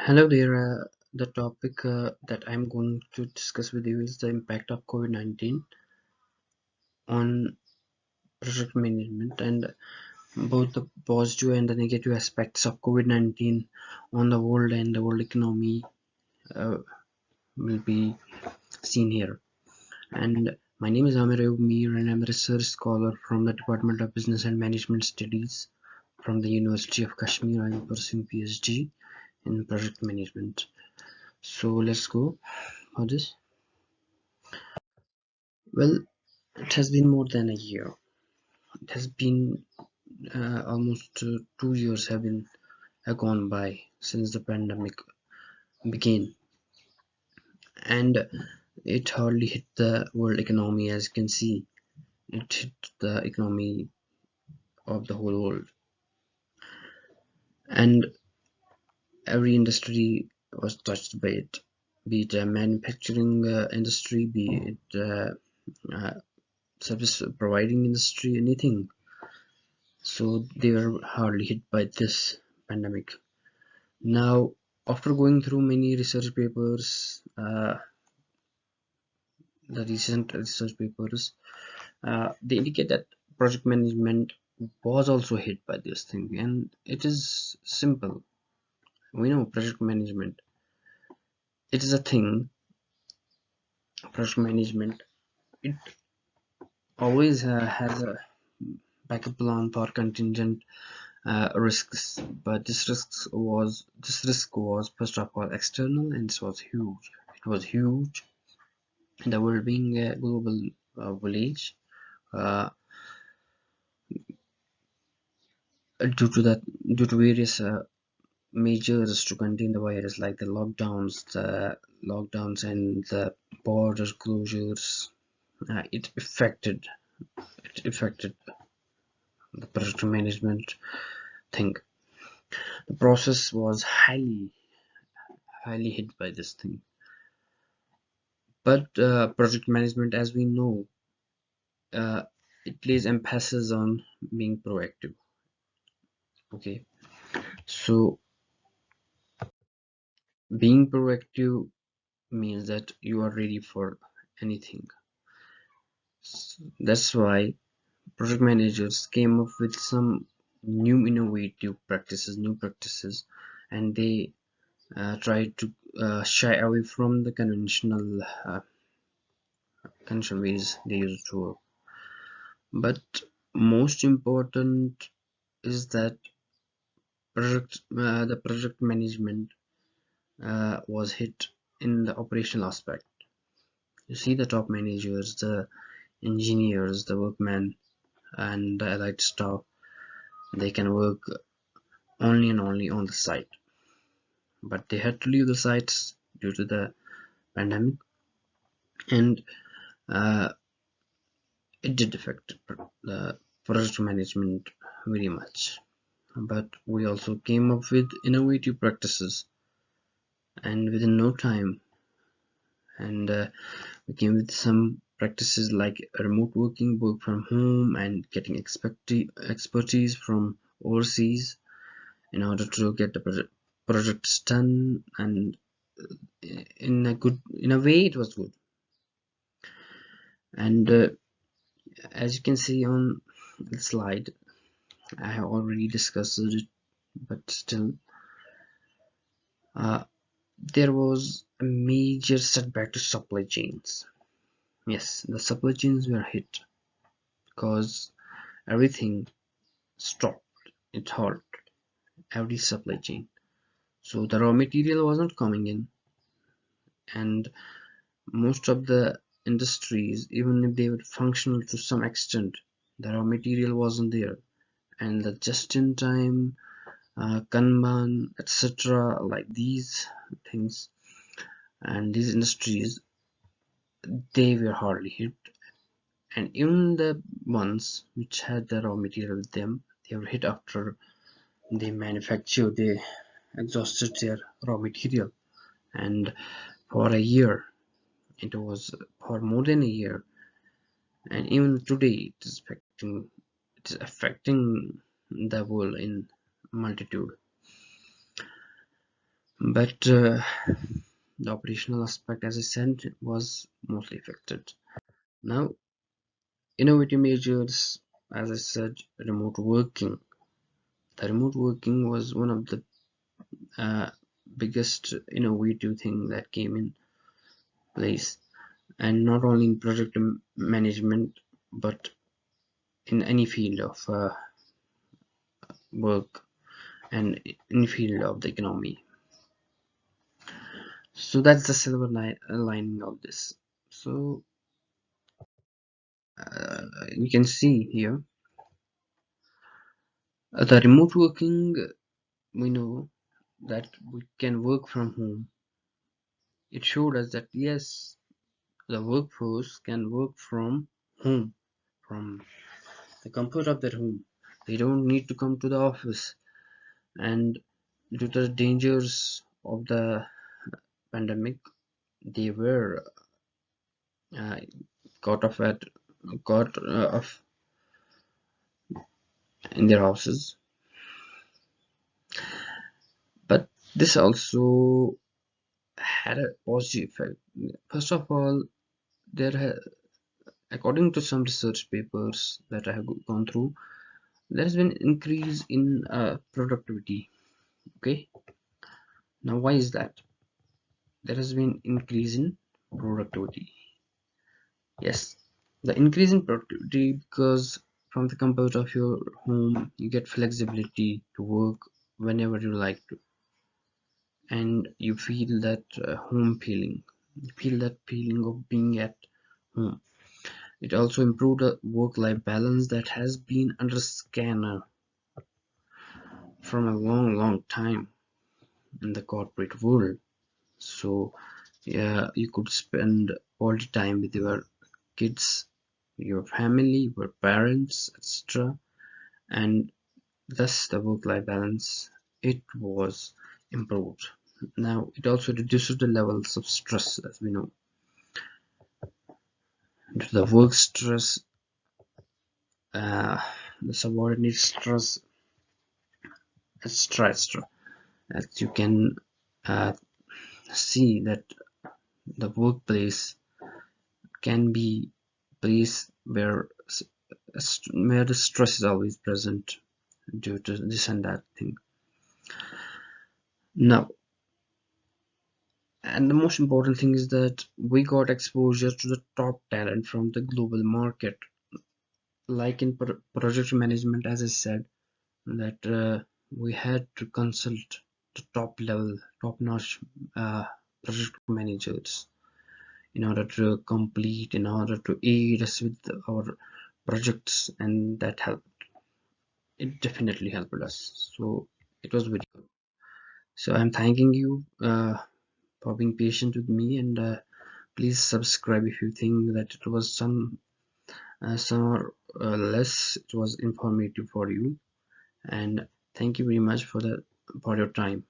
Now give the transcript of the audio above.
Hello there. The topic that I'm going to discuss with you is the impact of COVID-19 on project management, and both the positive and the negative aspects of COVID-19 on the world and the world economy uh, will be seen here. And my name is Amir Ayub Mir, and I'm a research scholar from the Department of Business and Management Studies from the University of Kashmir. I'm pursuing PhD in project management. So let's go for this. Well, it has been more than a year. It has been almost 2 years have gone by since the pandemic began, and it hardly hit the world economy. As you can see, it hit the economy of the whole world, and every industry was touched by it, be it a manufacturing industry, be it uh, service providing industry, anything. So they were hardly hit by this pandemic. Now, after going through many research papers, the recent research papers, they indicate that project management was also hit by this thing, and it is simple. We know project management. It is a thing. Project management. It always has a backup plan for contingent risks, but this risk was first of all external, and this was huge. It was huge. The world being a global village, uh, due to various measures to contain the virus, like the lockdowns and the border closures, it affected the project management thing. The process was highly hit by this thing. But project management, as we know, uh, it plays emphasis on being proactive. Okay, so being proactive means that you are ready for anything. That's why project managers came up with some new practices, and they tried to shy away from the conventional ways they used to work. But most important is that the project management was hit in the operational aspect. You see, the top managers, the engineers, the workmen, and the allied staff, they can work only and only on the site, but they had to leave the sites due to the pandemic, and uh, it did affect the project management very much. But we also came up with innovative practices, and within no time, and we came with some practices like remote working, work from home, and getting expertise from overseas in order to get the projects done. And in a way, it was good. And as you can see on the slide, I have already discussed it, but still, uh, there was a major setback to supply chains. Yes, the supply chains were hit because everything stopped. It halted every supply chain. So the raw material wasn't coming in, and most of the industries, even if they were functional to some extent, the raw material wasn't there, and the just-in-time, Kanban, etc., like these things and these industries, they were hardly hit. And even the ones which had the raw material with them, they were hit after they exhausted their raw material. And for a year, it was for more than a year, and even today it is affecting the world in multitude. but the operational aspect, as I said, was mostly affected. Now, innovative measures, as I said, remote working. The remote working was one of the uh, biggest innovative thing that came in place, and not only in project management, but in any field of work and any field of the economy. So that's the silver lining of this. So you can see here, the remote working, we know that we can work from home. It showed us that yes, the workforce can work from home, from the comfort of their home. They don't need to come to the office. And due to the dangers of the pandemic, they were uh, caught off at caught off in their houses. But this also had a positive effect. First of all, according to some research papers that I have gone through, there has been increase in productivity. Okay, now why is that? There has been increase in productivity. Yes, the increase in productivity because from the comfort of your home, you get flexibility to work whenever you like to, and you feel that home feeling. You feel that feeling of being at home. It also improved a work-life balance that has been under scanner from a long, long time in the corporate world. So, yeah, you could spend all the time with your kids, your family, your parents, etc. And thus the work-life balance, it was improved. Now, it also reduces the levels of stress, as we know. Due to the work stress, uh, the subordinate stress, etc. As you can uh, see that the workplace can be place where the stress is always present due to this and that thing. Now, and the most important thing is that we got exposure to the top talent from the global market. Like in project management, as I said, that we had to consult the top level, top notch project managers in order to complete, in order to aid us with our projects, and that helped. It definitely helped us. So it was very good. So I'm thanking you for being patient with me, and please subscribe if you think that it was some or less it was informative for you. And thank you very much for your time.